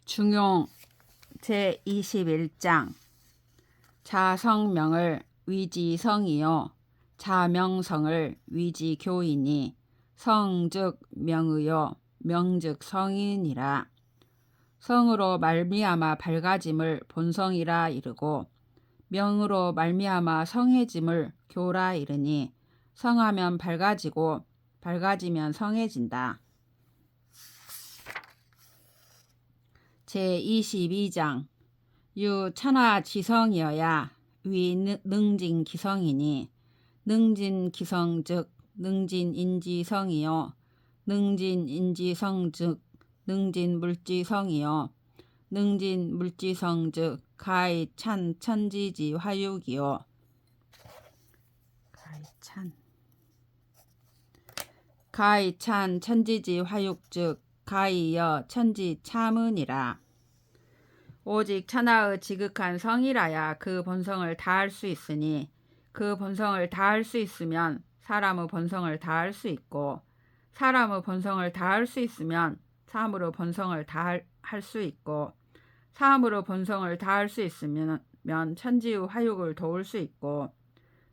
중용 제21장 자성명을 위지성이요 자명성을 위지교이니 성즉 명의요 명즉 성인이라. 성으로 말미암아 밝아짐을 본성이라 이르고 명으로 말미암아 성해짐을 교라 이르니 성하면 밝아지고 밝아지면 성해진다. 제22장 유천하지성이어야 위능진기성이니 능진기성 즉 능진인지성이요 능진인지성 즉 능진물지성이요 능진물지성 즉 가히 찬 천지지 화육이요 가히 찬 천지지 화육 즉 가히여 천지 참은이라. 오직 천하의 지극한 성이라야 그 본성을 다할 수 있으니 그 본성을 다할 수 있으면 사람의 본성을 다할 수 있고 사람의 본성을 다할 수 있으면 사물의 본성을 다할 수 있고 사물의 본성을 다할 수 있으면 천지의 화육을 도울 수 있고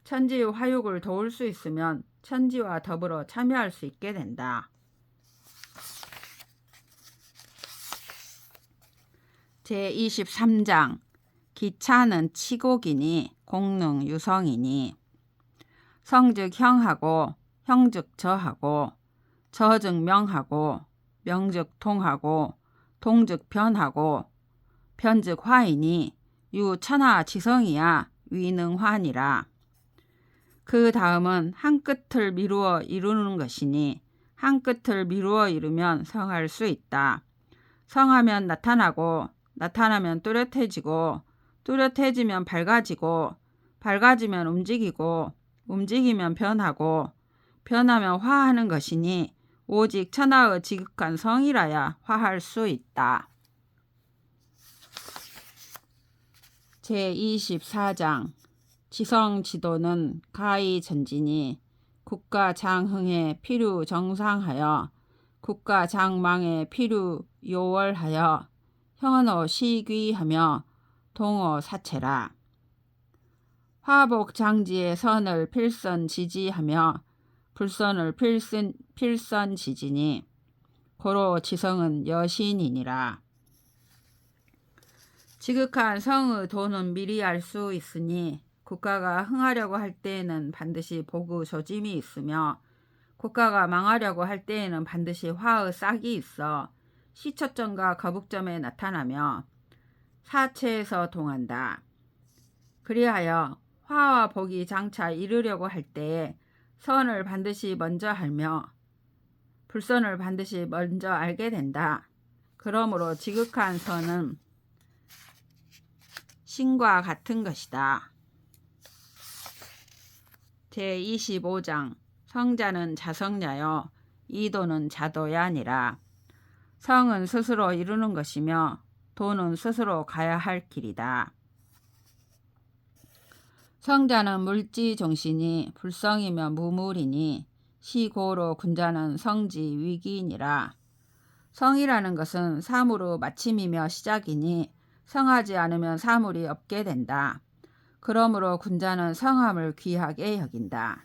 천지의 화육을 도울 수 있으면 천지와 더불어 참여할 수 있게 된다. 제23장 기차는 치곡이니 공능 유성이니 성즉 형하고 형즉 저하고 저즉 명하고 명즉 통하고 통즉 변하고 변즉 화이니 유천하지성이야 위능환이라. 그 다음은 한 끝을 미루어 이루는 것이니 한 끝을 미루어 이루면 성할 수 있다. 성하면 나타나고 나타나면 뚜렷해지고 뚜렷해지면 밝아지고 밝아지면 움직이고 움직이면 변하고 변하면 화하는 것이니 오직 천하의 지극한 성이라야 화할 수 있다. 제24장 지성지도는 가히 전진이 국가장흥에 필요 정상하여 국가장망에 필요 요월하여 현어 시귀하며 동어 사체라. 화복장지의 선을 필선 지지하며 불선을 필선 지지니 고로 지성은 여신이니라. 지극한 성의 도는 미리 알 수 있으니 국가가 흥하려고 할 때에는 반드시 복의 조짐이 있으며 국가가 망하려고 할 때에는 반드시 화의 싹이 있어 시초점과 거북점에 나타나며 사체에서 동한다. 그리하여 화와 복이 장차 이르려고 할 때에 선을 반드시 먼저 알며 불선을 반드시 먼저 알게 된다. 그러므로 지극한 선은 신과 같은 것이다. 제25장 성자는 자성야요 이도는 자도야니라. 성은 스스로 이루는 것이며 도는 스스로 가야 할 길이다. 성자는 물지 정신이 불성이며 무물이니 시고로 군자는 성지 위기니라. 성이라는 것은 사물의 마침이며 시작이니 성하지 않으면 사물이 없게 된다. 그러므로 군자는 성함을 귀하게 여긴다.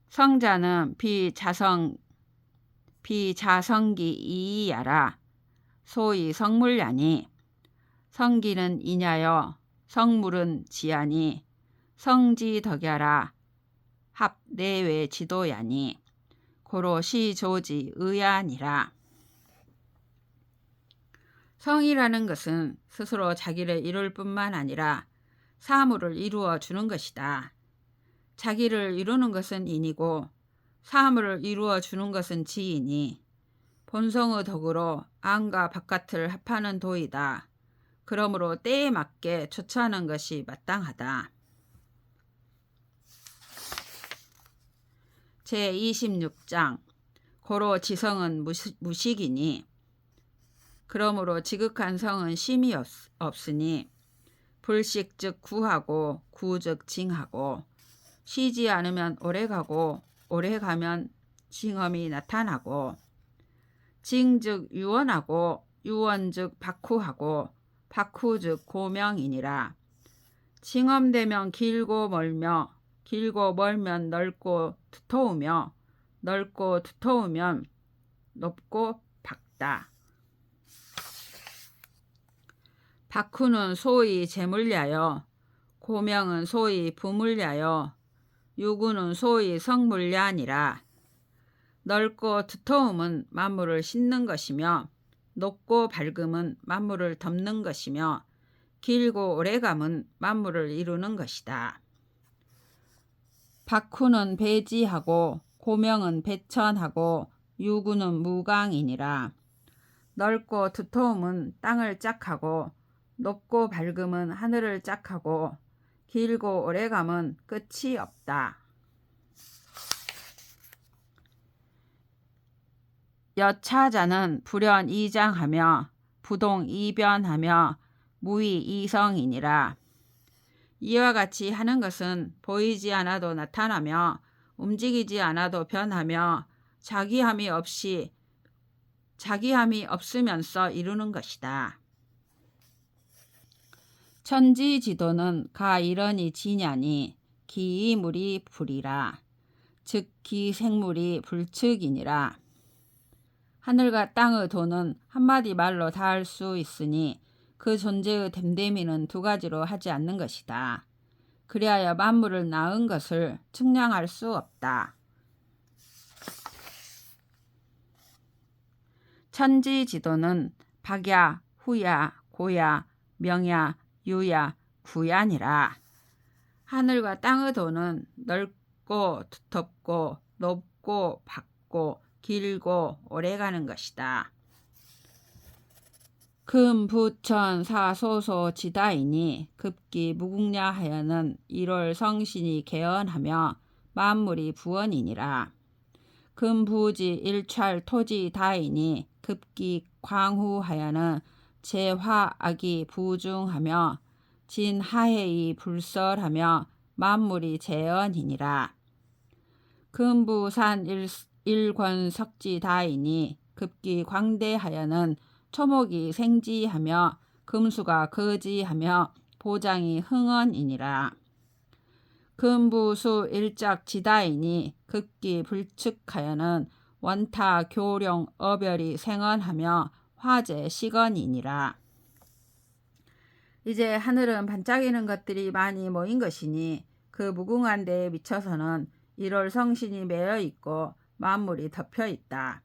성자는 비자성기 이이야라. 소위 성물야니 성기는 이냐여 성물은 지야니 성지덕야라. 합 내외 지도야니 고로 시조지 의야니라. 성이라는 것은 스스로 자기를 이룰 뿐만 아니라 사물을 이루어 주는 것이다. 자기를 이루는 것은 인이고 사물을 이루어 주는 것은 지이니 본성의 덕으로 안과 바깥을 합하는 도이다. 그러므로 때에 맞게 조처하는 것이 마땅하다. 제26장 고로 지성은 무식이니 그러므로 지극한 성은 심이 없으니 불식 즉 구하고 구 즉 징하고 쉬지 않으면 오래가고 오래가면 징험이 나타나고 징즉 유원하고 유원즉 박후하고 박후즉 고명이니라. 징엄되면 길고 멀며 길고 멀면 넓고 두터우며 넓고 두터우면 높고 밝다. 박후는 소위 재물랴여 고명은 소위 부물랴여 유구는 소위 성물랴니라. 넓고 두터움은 만물을 씻는 것이며 높고 밝음은 만물을 덮는 것이며 길고 오래감은 만물을 이루는 것이다. 박후는 배지하고 고명은 배천하고 유구는 무강이니라. 넓고 두터움은 땅을 짝하고 높고 밝음은 하늘을 짝하고 길고 오래감은 끝이 없다. 여차자는 불연 이장하며 부동 이변하며 무의 이성이니라. 이와 같이 하는 것은 보이지 않아도 나타나며 움직이지 않아도 변하며 자기함이 없으면서 이루는 것이다. 천지지도는 가이러니 지냐니 기이물이 불이라. 즉 기생물이 불측이니라. 하늘과 땅의 도는 한마디 말로 다할 수 있으니 그 존재의 됨됨이는 두 가지로 하지 않는 것이다. 그리하여 만물을 낳은 것을 측량할 수 없다. 천지지도는 박야, 후야, 고야, 명야, 유야, 구야니라. 하늘과 땅의 도는 넓고 두텁고 높고 밝고 길고 오래가는 것이다. 금부천 사소소 지다이니 급기 무궁냐 하여는 1월 성신이 개헌하며 만물이 부원이니라. 금부지 일찰 토지 다이니 급기 광후하여는 제화악이 부중하며 진하해이 불설하며 만물이 재언이니라. 금부산 일권석지 다이니 급기 광대하여는 초목이 생지하며 금수가 거지하며 보장이 흥언이니라. 금부수 일작지다이니 급기 불측하여는 원타 교룡 어별이 생언하며 화재 시건이니라. 이제 하늘은 반짝이는 것들이 많이 모인 것이니 그 무궁한 데에 미쳐서는 1월 성신이 매여 있고 만물이 덮여 있다.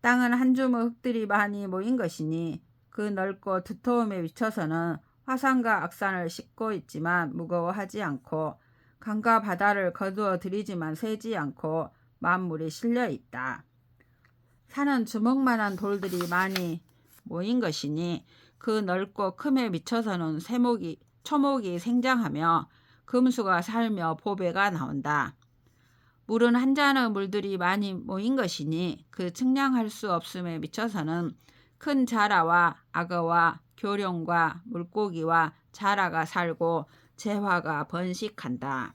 땅은 한 주먹 흙들이 많이 모인 것이니 그 넓고 두터움에 미쳐서는 화산과 악산을 싣고 있지만 무거워하지 않고 강과 바다를 거두어 들이지만 새지 않고 만물이 실려 있다. 산은 주먹만한 돌들이 많이 모인 것이니 그 넓고 큼에 미쳐서는 초목이 생장하며 금수가 살며 보배가 나온다. 물은 한 잔의 물들이 많이 모인 것이니 그 측량할 수 없음에 미쳐서는 큰 자라와 악어와 교룡과 물고기와 자라가 살고 재화가 번식한다.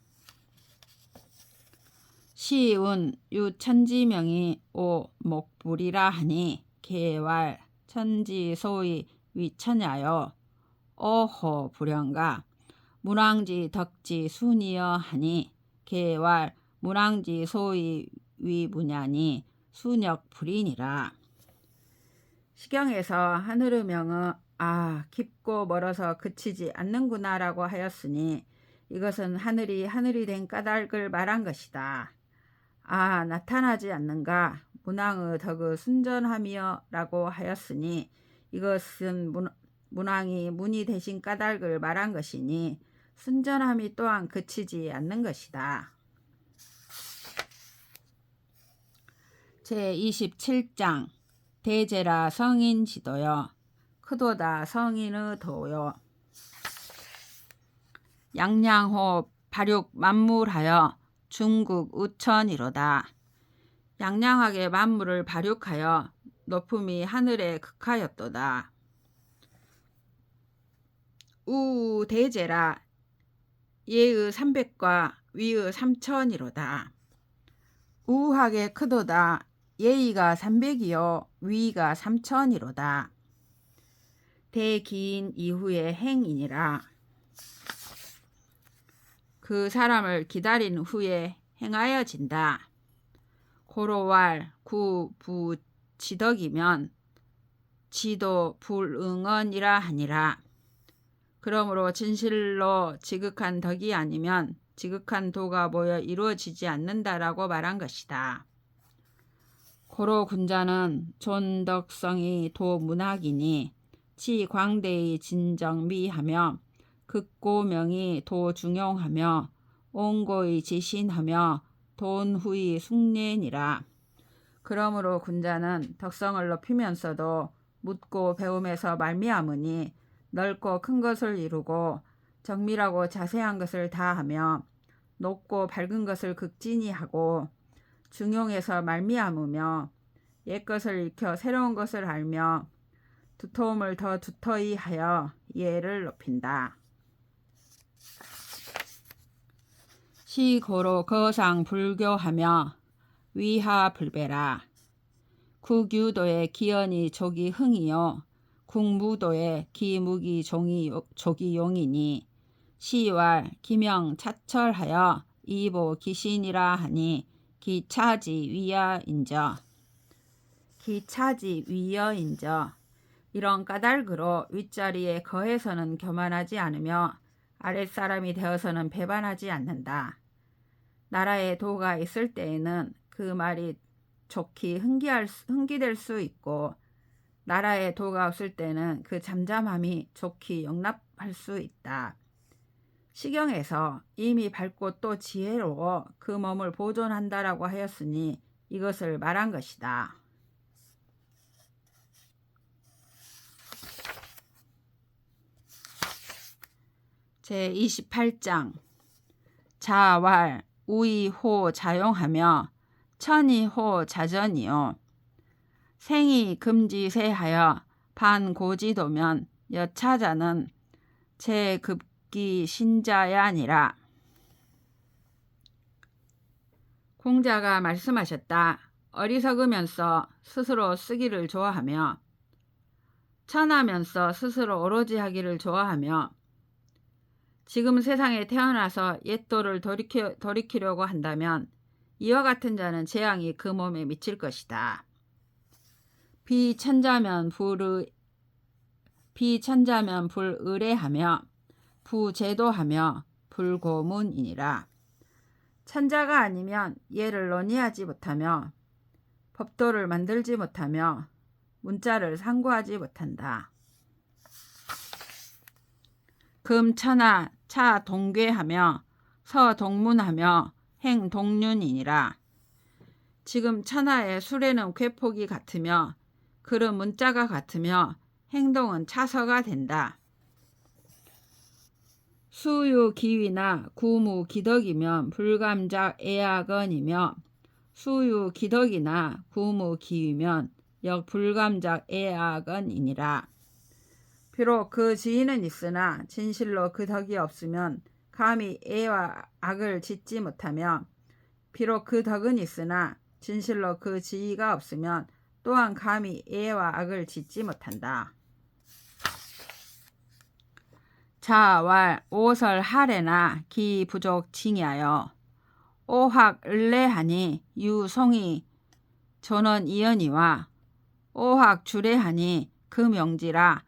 시운 유천지명이 오 목불이라 하니 개왈 천지 소위 위천야여 어호 불연가 문왕지 덕지 순이여 하니 개왈 문왕지 소위 위문야니 순역 불이니라. 시경에서 하늘의 명은 깊고 멀어서 그치지 않는구나 라고 하였으니 이것은 하늘이 된 까닭을 말한 것이다. 나타나지 않는가 문왕의 덕의 순전함이여 라고 하였으니 이것은 문왕이 문이 되신 까닭을 말한 것이니 순전함이 또한 그치지 않는 것이다. 제27장 대제라 성인 지도여 크도다 성인의 도요. 양양호 발육 만물하여 중국 우천이로다. 양양하게 만물을 발육하여 높음이 하늘에 극하였도다. 우 대제라 예의 300과 위의 3000이로다. 우하게 크도다. 예의가 300이요 위가 3000이로다. 대기인 이후의 행이니라. 그 사람을 기다린 후에 행하여진다. 고로왈 구부지덕이면 지도 불응언이라 하니라. 그러므로 진실로 지극한 덕이 아니면 지극한 도가 모여 이루어지지 않는다라고 말한 것이다. 고로 군자는 존덕성이 도문학이니 치광대의 진정미하며 극고명이 도중용하며 옹고의 지신하며 돈후의 숭례니라. 그러므로 군자는 덕성을 높이면서도 묻고 배움에서 말미암으니 넓고 큰 것을 이루고 정밀하고 자세한 것을 다하며 높고 밝은 것을 극진히 하고 중용에서 말미암으며 옛것을 익혀 새로운 것을 알며 두터움을 더 두터이 하여 예를 높인다. 시고로 거상 불교하며 위하 불배라. 구규도의 기연이 조기 흥이요 국무도의 기무기 조기 용이니 시왈 기명 차철하여 이보 기신이라 하니 기차지 위여인저. 기차지 위여인저. 이런 까닭으로 윗자리에 거해서는 교만하지 않으며 아랫사람이 되어서는 배반하지 않는다. 나라에 도가 있을 때에는 그 말이 좋기 흥기될 수 있고 나라에 도가 없을 때는 그 잠잠함이 좋기 용납할 수 있다. 시경에서 이미 밝고 또 지혜로워 그 몸을 보존한다라고 하였으니 이것을 말한 것이다. 제28장 자왈 우이호 자용하며 천이호 자전이요 생이 금지세하여 반고지도면 여차자는 제급기 신자야니라. 공자가 말씀하셨다. 어리석으면서 스스로 쓰기를 좋아하며 천하면서 스스로 오로지 하기를 좋아하며 지금 세상에 태어나서 옛도를 돌이키려고 한다면 이와 같은 자는 재앙이 그 몸에 미칠 것이다. 비천자면 불의뢰하며 부제도하며 불고문이니라. 천자가 아니면 예를 논의하지 못하며 법도를 만들지 못하며 문자를 상고하지 못한다. 금천하 차동괴하며 서동문하며 행동륜이니라. 지금 천하의 수레는 궤폭이 같으며 글은 문자가 같으며 행동은 차서가 된다. 수유기위나 구무기덕이면 불감작 애악언이며 수유기덕이나 구무기위면 역불감작 애악언이니라. 비록 그 지위는 있으나 진실로 그 덕이 없으면 감히 애와 악을 짓지 못하며 비록 그 덕은 있으나 진실로 그 지위가 없으면 또한 감히 애와 악을 짓지 못한다. 자왈 오설 하래나 기 부족 징하여 오학 을래하니 유송이 전원 이연이와 오학 주래하니 그 명지라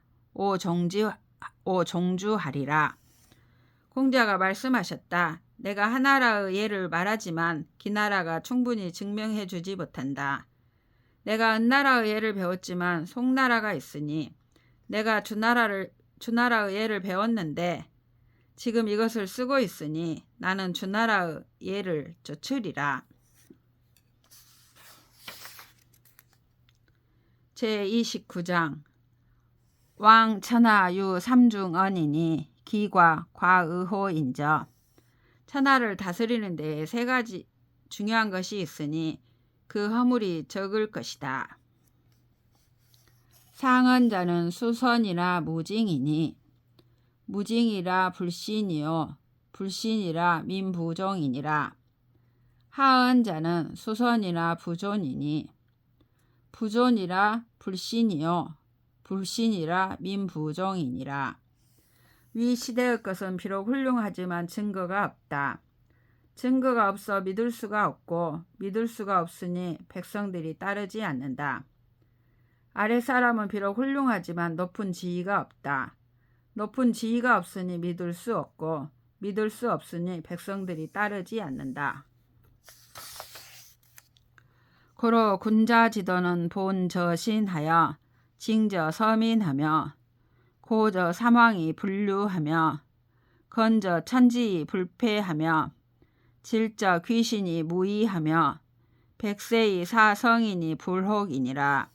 오종주하리라. 공자가 말씀하셨다. 내가 하나라의 예를 말하지만 기나라가 충분히 증명해 주지 못한다. 내가 은나라의 예를 배웠지만 송나라가 있으니 내가 주나라의 예를 배웠는데 지금 이것을 쓰고 있으니 나는 주나라의 예를 쫓으리라. 제29장 왕천하유 삼중언이니 기과 과의호인저. 천하를 다스리는 데에 세 가지 중요한 것이 있으니 그 허물이 적을 것이다. 상언자는 수선이나 무징이니 무징이라 불신이요 불신이라 민부종이니라. 하언자는 수선이나 부존이니 부존이라 불신이요 불신이라 민부종이니라. 위 시대의 것은 비록 훌륭하지만 증거가 없다. 증거가 없어 믿을 수가 없고 믿을 수가 없으니 백성들이 따르지 않는다. 아랫사람은 비록 훌륭하지만 높은 지위가 없다. 높은 지위가 없으니 믿을 수 없고 믿을 수 없으니 백성들이 따르지 않는다. 고로 군자 지도는 본저신하여 징저 서민하며 고저 사망이 분류하며 건저 천지 불패하며 질저 귀신이 무의하며 백세의 사성인이 불혹이니라.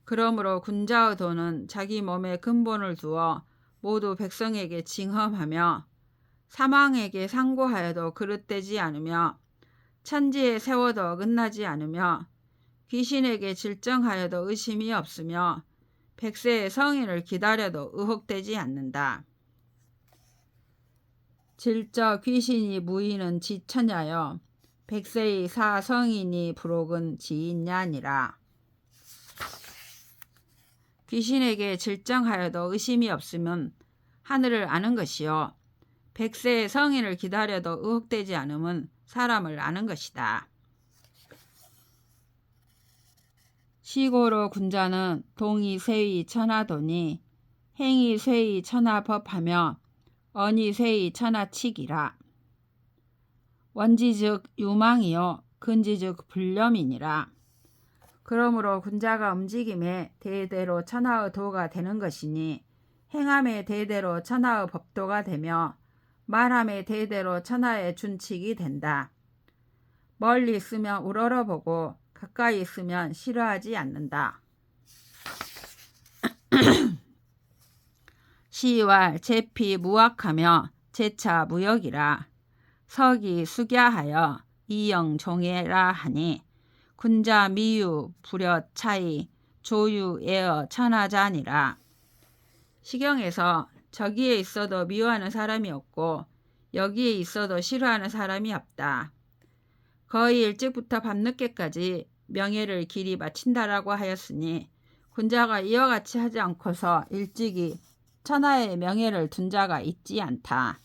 그러므로 군자의 도는 자기 몸에 근본을 두어 모두 백성에게 징험하며 사망에게 상고하여도 그릇되지 않으며 천지에 세워도 어긋나지 않으며 귀신에게 질정하여도 의심이 없으며 백세의 성인을 기다려도 의혹되지 않는다. 질저 귀신이 무의는 지처냐여 백세의 사성인이 불혹은 지인냐니라. 귀신에게 질정하여도 의심이 없으면 하늘을 아는 것이요 백세의 성인을 기다려도 의혹되지 않음은 사람을 아는 것이다. 시고로 군자는 동이 쇠의 천하도니 행이 쇠의 천하법하며 언이 쇠의 천하칙이라. 원지즉 유망이요 근지즉 불념이니라. 그러므로 군자가 움직임에 대대로 천하의 도가 되는 것이니 행함에 대대로 천하의 법도가 되며 말함에 대대로 천하의 준칙이 된다. 멀리 있으면 우러러보고 가까이 있으면 싫어하지 않는다. 시왈 제피 무악하며 제차 무역이라. 석이 숙야하여 이영 종해라 하니 군자 미유 불여 차이 조유 에어 천하자니라. 시경에서 저기에 있어도 미워하는 사람이 없고 여기에 있어도 싫어하는 사람이 없다. 거의 일찍부터 밤늦게까지 명예를 길이 바친다라고 하였으니 군자가 이와 같이 하지 않고서 일찍이 천하의 명예를 둔 자가 있지 않다.